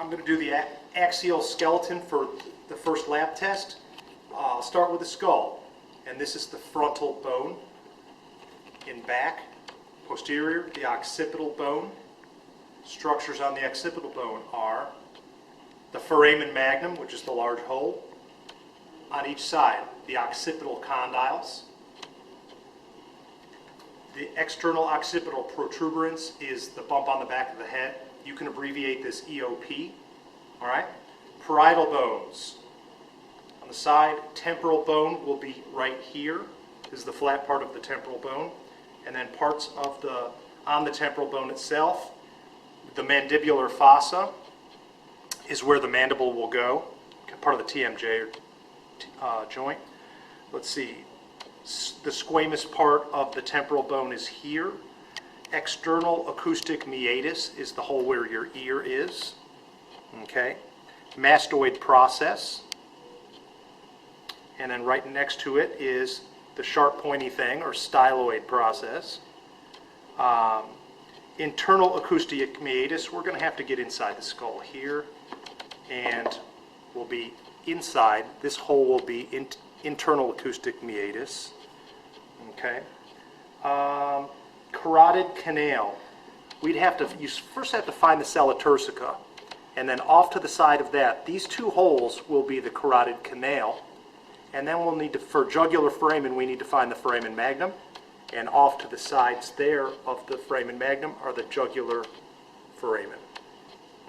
I'm going to do the axial skeleton for the first lab test. I'll start with the skull, and this is the frontal bone in back. Posterior, the occipital bone. Structures on the occipital bone are the foramen magnum, which is the large hole. On each side, the occipital condyles. The external occipital protuberance is the bump on the back of the head. You can abbreviate this EOP. All right? Parietal bones. On the side, temporal bone will be right here. This is the flat part of the temporal bone. And then parts of on the temporal bone itself, the mandibular fossa is where the mandible will go, part of the TMJ joint. Let's see. The squamous part of the temporal bone is here. External acoustic meatus is the hole where your ear is. Okay. Mastoid process. And then right next to it is the sharp pointy thing, or styloid process. Internal acoustic meatus, we're going to have to get inside the skull here, and will be inside. This hole will be internal acoustic meatus. Okay. Carotid canal. You first have to find the sella turcica, and then off to the side of that, these two holes will be the carotid canal. And then we'll need to, for jugular foramen, we need to find the foramen magnum. And off to the sides there of the foramen magnum are the jugular foramen.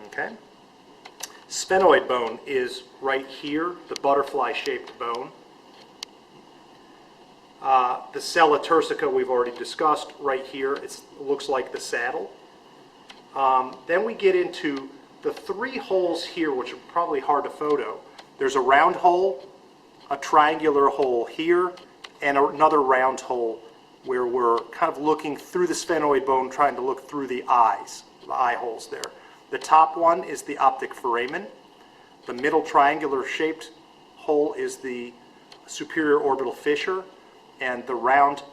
Okay? Sphenoid bone is right here, the butterfly-shaped bone. The sella turcica we've already discussed right here. It looks like the saddle. Then we get into the three holes here, which are probably hard to photo. There's a round hole, a triangular hole here, and another round hole where we're kind of looking through the sphenoid bone, trying to look through the eyes, the eye holes there. The top one is the optic foramen. The middle triangular shaped hole is the superior orbital fissure, and the round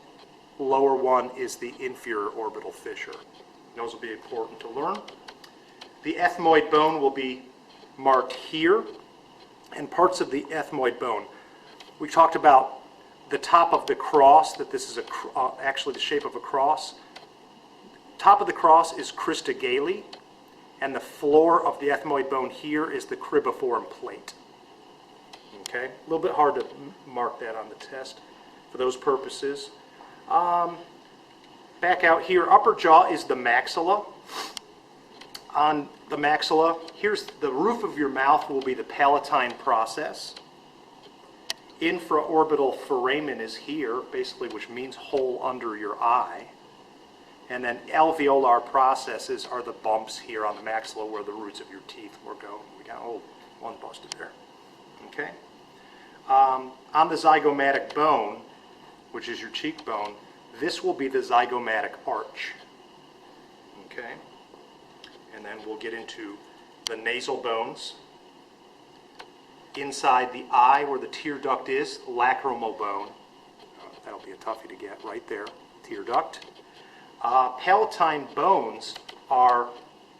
lower one is the inferior orbital fissure. Those will be important to learn. The ethmoid bone will be marked here, and parts of the ethmoid bone. We talked about the top of the cross, that this is actually the shape of a cross. Top of the cross is crista Galli, and the floor of the ethmoid bone here is the cribiform plate. Okay, a little bit hard to mark that on the test for those purposes. Back out here, upper jaw is the maxilla. On the maxilla, here's the roof of your mouth will be the palatine process. Infraorbital foramen is here, basically, which means hole under your eye. And then alveolar processes are the bumps here on the maxilla where the roots of your teeth will go. We got one busted there. Okay. On the zygomatic bone, which is your cheekbone, this will be the zygomatic arch. Okay. And then we'll get into the nasal bones. Inside the eye, where the tear duct is, lacrimal bone. That'll be a toughie to get right there, tear duct. Palatine bones are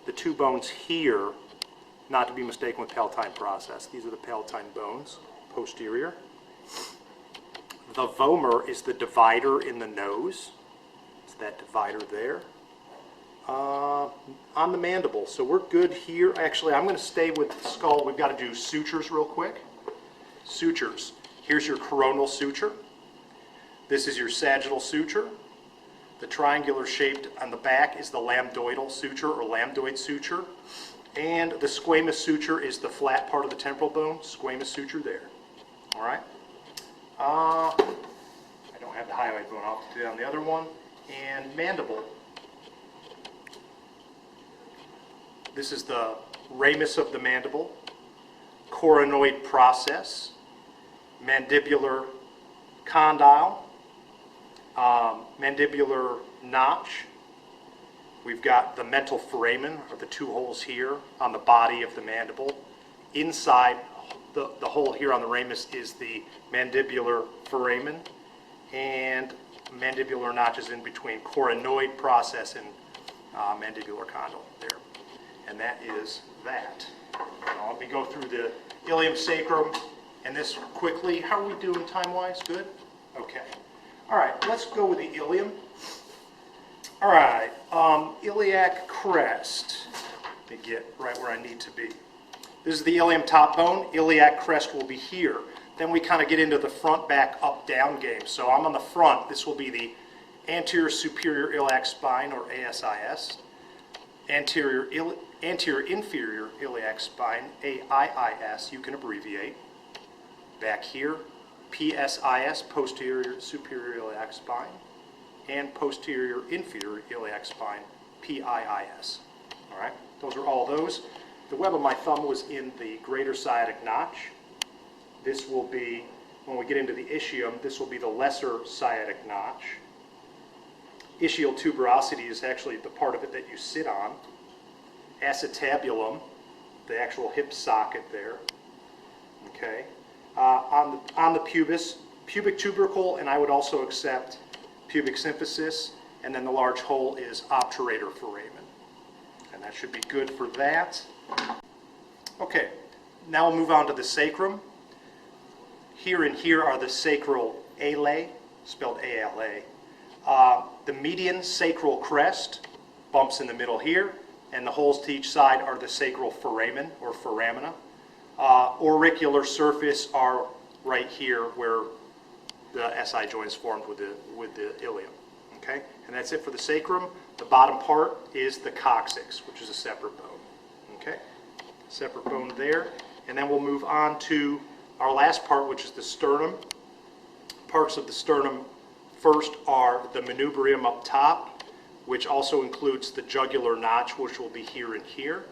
the two bones here, not to be mistaken with palatine process. These are the palatine bones, posterior. The vomer is the divider in the nose. It's that divider there. On the mandible, so we're good here. Actually, I'm going to stay with the skull. We've got to do sutures real quick. Sutures. Here's your coronal suture. This is your sagittal suture. The triangular shaped on the back is the lambdoidal suture or lambdoid suture. And the squamous suture is the flat part of the temporal bone. Squamous suture there. All right. I don't have the hyoid bone. I'll do that on the other one. And mandible. This is the ramus of the mandible, coronoid process, mandibular condyle, mandibular notch. We've got the mental foramen, or the two holes here on the body of the mandible. Inside the hole here on the ramus is the mandibular foramen, and mandibular notches in between coronoid process and mandibular condyle there. and that is that. Now let me go through the ilium sacrum and this quickly. How are we doing time-wise? Good? Okay. All right, let's go with the ilium. All right, iliac crest. Let me get right where I need to be. This is the ilium top bone. Iliac crest will be here. Then we kind of get into the front, back, up, down game. So I'm on the front. This will be the anterior superior iliac spine, or ASIS. Anterior inferior iliac spine, AIIS, you can abbreviate. Back here, PSIS, posterior superior iliac spine, and posterior inferior iliac spine, PIIS. All right, those are all those. The web of my thumb was in the greater sciatic notch. This will be, when we get into the ischium, this will be the lesser sciatic notch. Ischial tuberosity is actually the part of it that you sit on. Acetabulum, the actual hip socket there. Okay. On the pubis, pubic tubercle, and I would also accept pubic symphysis, and then the large hole is obturator foramen. And that should be good for that. Okay, now we'll move on to the sacrum. Here and here are the sacral alae, spelled A-L-A. The median sacral crest, bumps in the middle here, and the holes to each side are the sacral foramen, or foramina. Auricular surface are right here where the SI joint is formed with the ilium. Okay, and that's it for the sacrum. The bottom part is the coccyx, which is a separate bone. Okay, separate bone there. And then we'll move on to our last part, which is the sternum. Parts of the sternum first are the manubrium up top, which also includes the jugular notch, which will be here and here.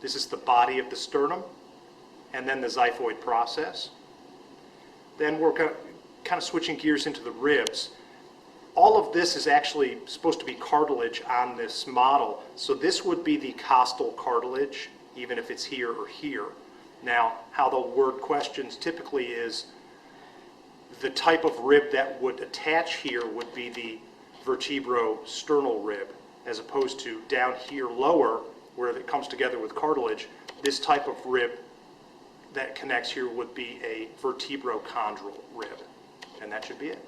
This is the body of the sternum, and then the xiphoid process. Then we're kind of switching gears into the ribs. All of this is actually supposed to be cartilage on this model, so this would be the costal cartilage, even if it's here or here. Now, how the word questions typically is the type of rib that would attach here would be the vertebrosternal rib, as opposed to down here lower, where it comes together with cartilage. This type of rib that connects here would be a vertebrochondral rib, and that should be it.